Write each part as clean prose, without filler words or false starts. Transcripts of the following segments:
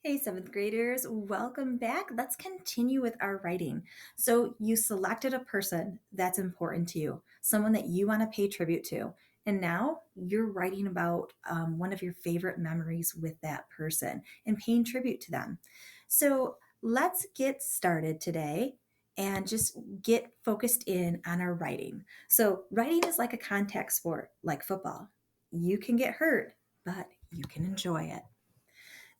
Hey, seventh graders, welcome back. Let's continue with our writing. So, you selected a person that's important to you, someone that you want to pay tribute to. And now you're writing about one of your favorite memories with that person and paying tribute to them. So, let's get started today and just get focused in on our writing. So, writing is like a contact sport, like football. You can get hurt, but you can enjoy it.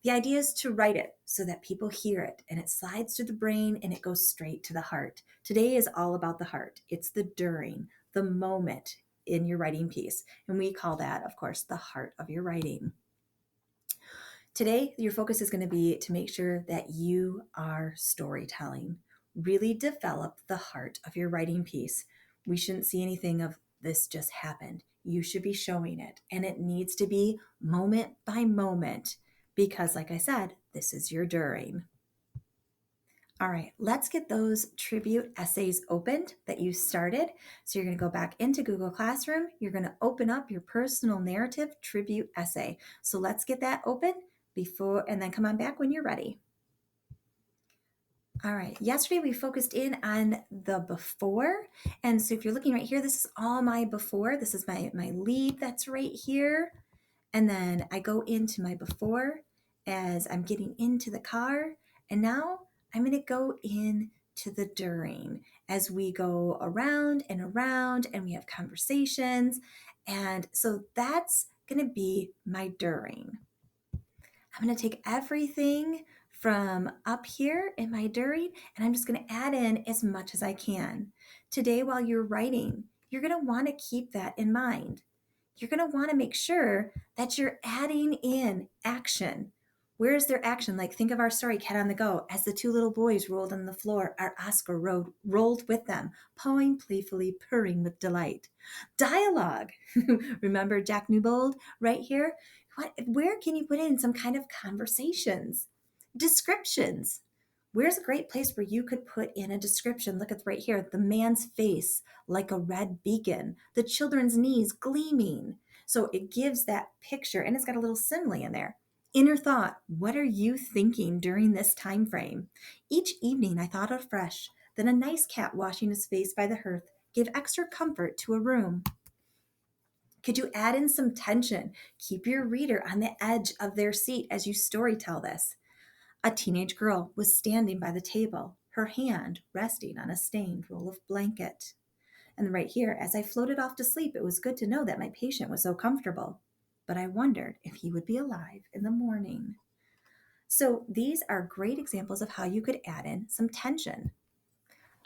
The idea is to write it so that people hear it and it slides through the brain and it goes straight to the heart. Today is all about the heart. It's the during, the moment in your writing piece. And we call that, of course, the heart of your writing. Today, your focus is going to be to make sure that you are storytelling. Really develop the heart of your writing piece. We shouldn't see anything of this just happened. You should be showing it, and it needs to be moment by moment because, like I said, this is your during. All right, let's get those tribute essays opened that you started. So you're going to go back into Google Classroom. You're going to open up your personal narrative tribute essay. So let's get that open before, and then come on back when you're ready. All right, yesterday we focused in on the before. And so if you're looking right here, this is all my before. This is my lead that's right here. And then I go into my before as I'm getting into the car. And now I'm going to go in to the during as we go around and we have conversations. And so that's going to be my during. I'm going to take everything from up here in my during and I'm just going to add in as much as I can. Today, while you're writing, you're going to want to keep that in mind. You're going to want to make sure that you're adding in action. Where is their action? Like, think of our story, Cat on the Go. As the two little boys rolled on the floor, our Oscar rolled with them, pawing playfully, purring with delight. Dialogue. Remember Jack Newbold right here? Where can you put in some kind of conversations? Descriptions. Where's a great place where you could put in a description? Look at right here, the man's face like a red beacon, the children's knees gleaming. So it gives that picture, and it's got a little simile in there. Inner thought, what are you thinking during this time frame? Each evening I thought afresh, then a nice cat washing his face by the hearth gave extra comfort to a room. Could you add in some tension? Keep your reader on the edge of their seat as you storytell this. A teenage girl was standing by the table, her hand resting on a stained roll of blanket. And right here, as I floated off to sleep, it was good to know that my patient was so comfortable. But I wondered if he would be alive in the morning. So these are great examples of how you could add in some tension.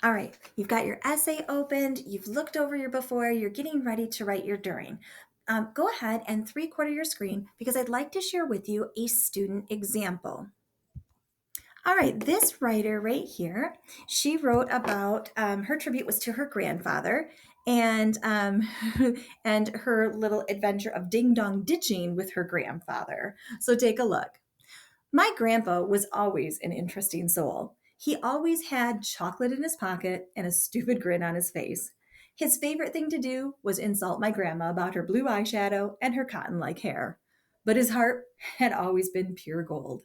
All right, you've got your essay opened, you've looked over your before, you're getting ready to write your during. Go ahead and three-quarter your screen because I'd like to share with you a student example. All right, this writer right here, she wrote about her tribute was to her grandfather and and her little adventure of ding dong ditching with her grandfather. So take a look. My grandpa was always an interesting soul. He always had chocolate in his pocket and a stupid grin on his face. His favorite thing to do was insult my grandma about her blue eyeshadow and her cotton like hair. But his heart had always been pure gold.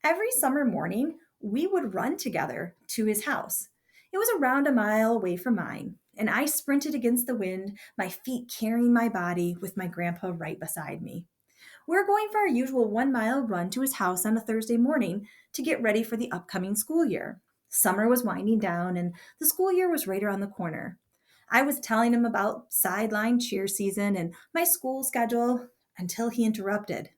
Every summer morning, we would run together to his house. It was around a mile away from mine, and I sprinted against the wind, my feet carrying my body with my grandpa right beside me. We were going for our usual 1 mile run to his house on a Thursday morning to get ready for the upcoming school year. Summer was winding down, and the school year was right around the corner. I was telling him about sideline cheer season and my school schedule until he interrupted.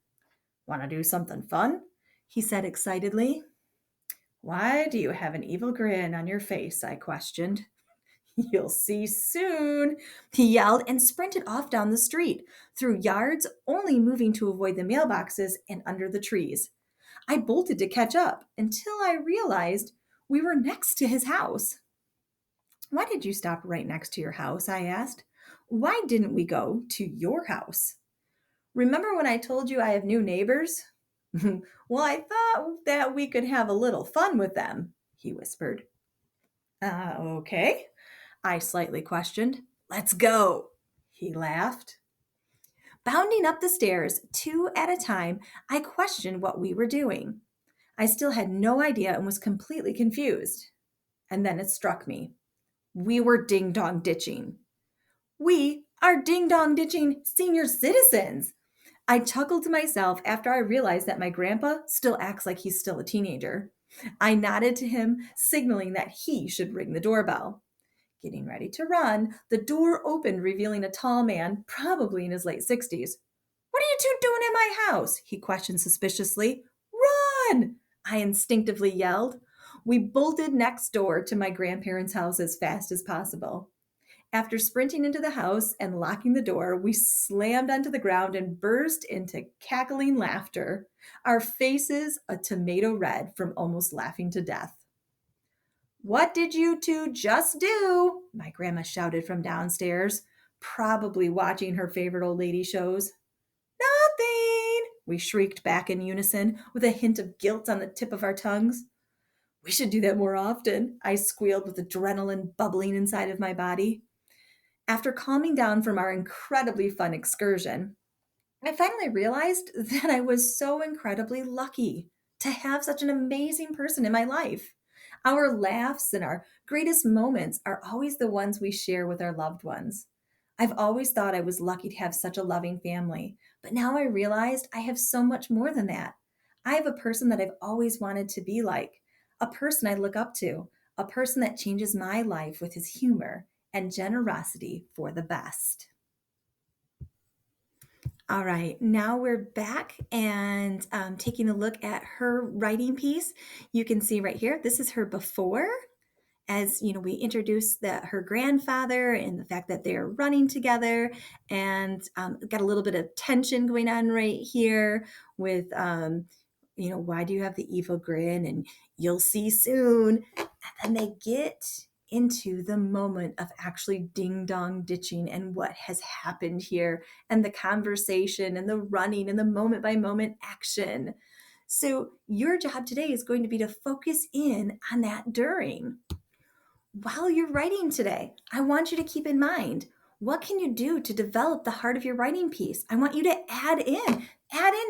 Want to do something fun? He said excitedly. Why do you have an evil grin on your face? I questioned. You'll see soon, he yelled and sprinted off down the street, through yards, only moving to avoid the mailboxes and under the trees. I bolted to catch up until I realized we were next to his house. Why did you stop right next to your house? I asked. Why didn't we go to your house? Remember when I told you I have new neighbors? Well, I thought that we could have a little fun with them, he whispered. Okay, I slightly questioned. Let's go, he laughed. Bounding up the stairs, two at a time, I questioned what we were doing. I still had no idea and was completely confused. And then it struck me. We were ding dong ditching. We are ding dong ditching senior citizens. I chuckled to myself after I realized that my grandpa still acts like he's still a teenager. I nodded to him, signaling that he should ring the doorbell. Getting ready to run, the door opened, revealing a tall man, probably in his late 60s. What are you two doing in my house? He questioned suspiciously. Run! I instinctively yelled. We bolted next door to my grandparents' house as fast as possible. After sprinting into the house and locking the door, we slammed onto the ground and burst into cackling laughter, our faces a tomato red from almost laughing to death. What did you two just do? My grandma shouted from downstairs, probably watching her favorite old lady shows. Nothing, we shrieked back in unison, with a hint of guilt on the tip of our tongues. We should do that more often, I squealed with adrenaline bubbling inside of my body. After calming down from our incredibly fun excursion, I finally realized that I was so incredibly lucky to have such an amazing person in my life. Our laughs and our greatest moments are always the ones we share with our loved ones. I've always thought I was lucky to have such a loving family, but now I realized I have so much more than that. I have a person that I've always wanted to be like, a person I look up to, a person that changes my life with his humor and generosity for the best. All right, now we're back and taking a look at her writing piece. You can see right here, this is her before. As you know, we introduced her grandfather and the fact that they're running together, and got a little bit of tension going on right here with, why do you have the evil grin? And you'll see soon. And they get into the moment of actually ding dong ditching and what has happened here, and the conversation and the running and the moment by moment action. So, your job today is going to be to focus in on that during. While you're writing today, I want you to keep in mind, what can you do to develop the heart of your writing piece? I want you to add in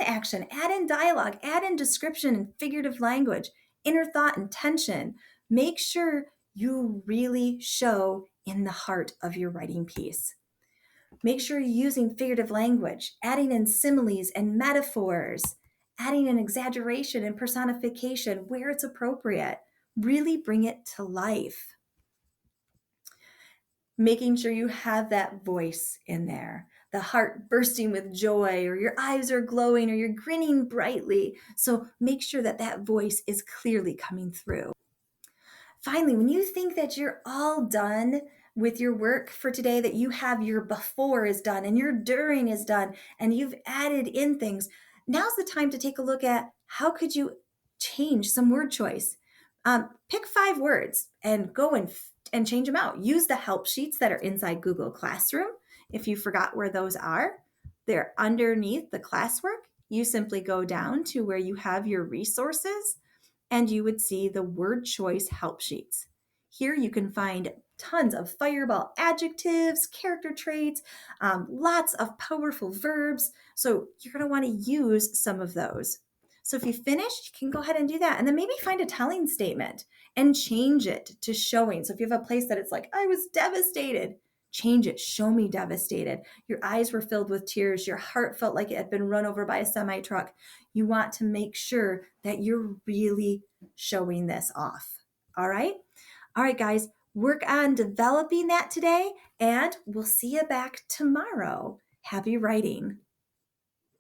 action, add in dialogue, add in description and figurative language, inner thought and tension. Make sure you really show in the heart of your writing piece. Make sure you're using figurative language, adding in similes and metaphors, adding in exaggeration and personification where it's appropriate. Really bring it to life. Making sure you have that voice in there, the heart bursting with joy, or your eyes are glowing, or you're grinning brightly. So make sure that that voice is clearly coming through. Finally, when you think that you're all done with your work for today, that you have your before is done and your during is done, and you've added in things, now's the time to take a look at how could you change some word choice. Pick 5 words and go and change them out. Use the help sheets that are inside Google Classroom. If you forgot where those are, they're underneath the classwork. You simply go down to where you have your resources and you would see the word choice help sheets. Here you can find tons of fireball adjectives, character traits, lots of powerful verbs. So you're going to want to use some of those. So if you finished, you can go ahead and do that. And then maybe find a telling statement and change it to showing. So if you have a place that it's like, I was devastated, change it. Show me devastated. Your eyes were filled with tears. Your heart felt like it had been run over by a semi truck. You want to make sure that you're really showing this off. All right? All right, guys, work on developing that today, and we'll see you back tomorrow. Happy writing.